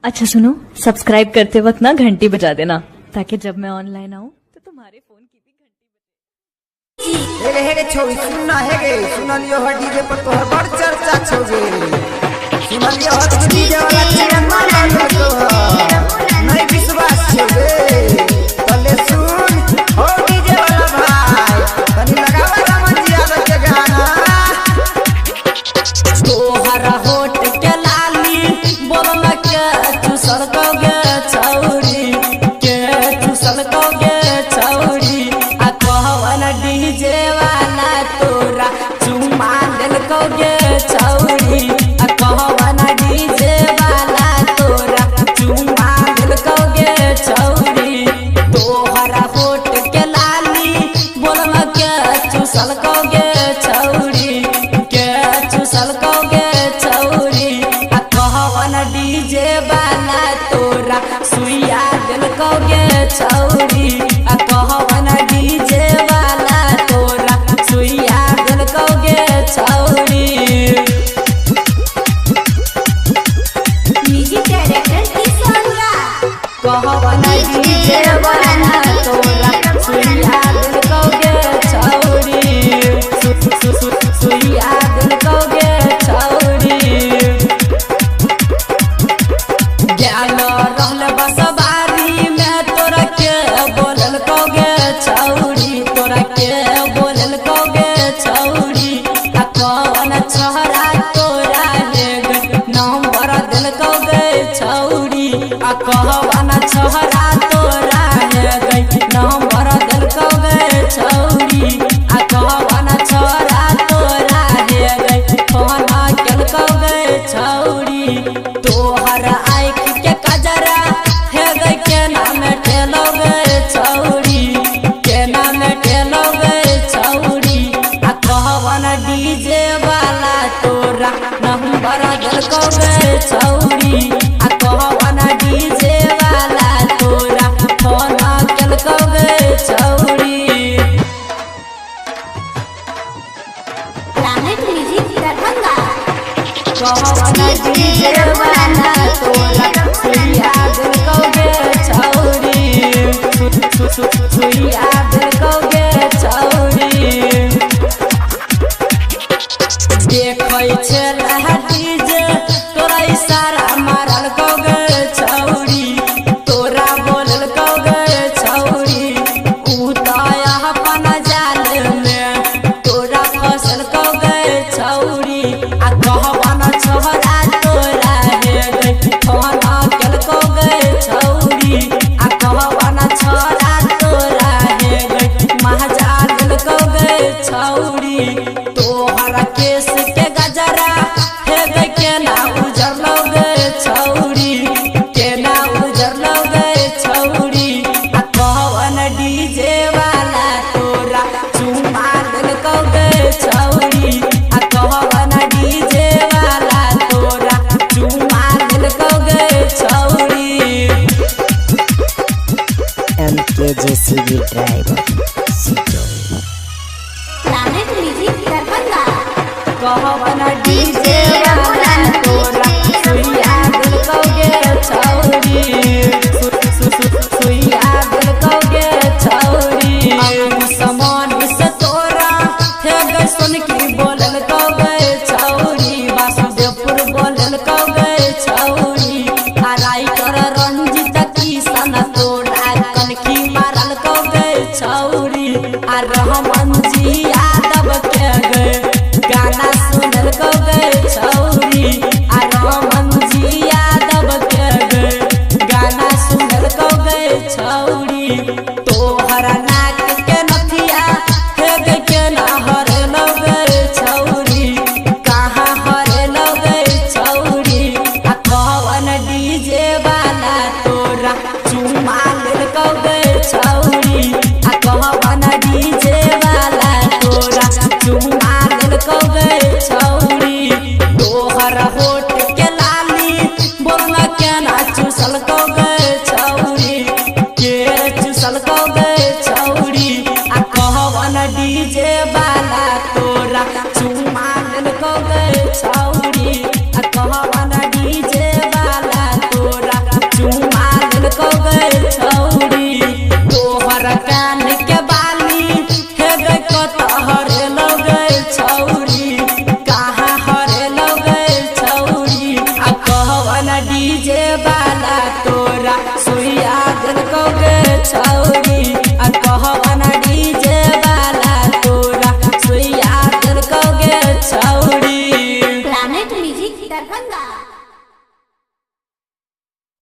अच्छा सुनो, सब्सक्राइब करते वक्त ना घंटी बजा देना ताकि जब मैं ऑनलाइन आऊँ तो तुम्हारे फोन की भी घंटी हेगे हेगे छोरी सुनना हेगे सुनलियो ह डीजे पर तोहर बड़ चर्चा छोगे सुनलियो ह डीजे वाला चैन मारा लो तो नहीं विश्वास छोगे तले सुन हो डीजे वाला भाई तनी लगावा रमन जी आवे के गाना तोहरा होठ के लाली बोलला के चुसल कोगे छौरी के चुसल कोगे छौरी आ कहवन डीजे वाला तोरा चुमा दिल कोगे छौरी आ कहवन डीजे वाला तोरा चुमा दिल कोगे छौरी तोहरा होठ के लाली बोलला के चुसल कोगे छौरी के चुसल कोगे छौरी आ कहवन डीजे वाला तोरा सुइया दिल कोगे छौरी आ कहवन डीजे वाला तोरा सुइया दिल कोगे छौरी म्यूजिक डायरेक्टर किसोनिया कहवन डीजे वाला तोरा सुइया दिल कोगे छौरी सुइया दिल कोगे छौरी ज्ञान रहल बसवारी में तोरा के बोलल कोगे छौरी तोरा के बोलल कोगे छौरी आ कौन छोरा तोरा हेग नंबर दिल कोगे छौरी आ कहवन छोरा तोरा हेग नंबर दिल कोगे छौरी आ कहवन छोरा तोरा हेग फोन केल कोगे छौरी तोहर आँख के कजरा हेग के नाम ठेलोगे छौरी के नाम ठेलोगे छौरी आ कहवन डीजे वाला तोरा नंबर दिल कोगे छौरी आ कहवन डीजे वाला तोरा फोन केल कोगे छौरी प्लैनेट म्यूजिक दरभंगा कहवन डीजे वाला तोरा सुइया दिल कोगे छौरी सुइया दिल कोगे छौरी देखै छै डीजे तोरा इशारा मारल कोगे छौरी तोरा बोलल कोगे छौरी उ तऽ अपन जाल में तोरा फसल कोगे छौरी आ कहवन छोरा तोरा हेग फोन केल कोगे छौरी आ कहवन छोरा तोरा हेग महजा दिल कोगे छौरी तोहरा केस के गजरा हेग के ना उजर लोगे छौरी के ना उजर लोगे छौरी आ कहवन डीजे वाला तोरा चुमा दिल कोगे छौरी आ कहवन डीजे वाला तोरा चुमा दिल कोगे छौरी MKJCB driver planet music Darbhanga कहवन डीजे वाला तोरा सुइया दिल कोगे छौरी सुइया दिल कोगे छौरी समान से तोरा हेग सुन की बोलल कोगे छौरी वासुदेवपुर बोलल कोगे छौरी आ राइटर रंजित किशन तोरा कनखी मारल कोगे छौरी आ रहमान जी यादव के गए गाना सुनल कोगे छौरी आ रहमान जी यादव के गए गाना सुनल कोगे छौरी तोहरा नाक के नथिया हेग के ना हरे लोगे छौरी कहाँ हरे लोगे छौरी आ कहवन डीजे वाला तोरा चुमा लेल कोगे छौरी आ कहवन डीजे वाला तोरा चुमा लेल कोगे छौरी तोहरा होठ के लाली बोलला के ना चुसल कोगे छौरी के चुसल कोगे छौरी आ कहवन डीजे वाला तोरा चुमा लेल कोगे छौरी आ कहवन डीजे वाला तोरा डीजे वाला तोरा सुइया दिल को गे छौरी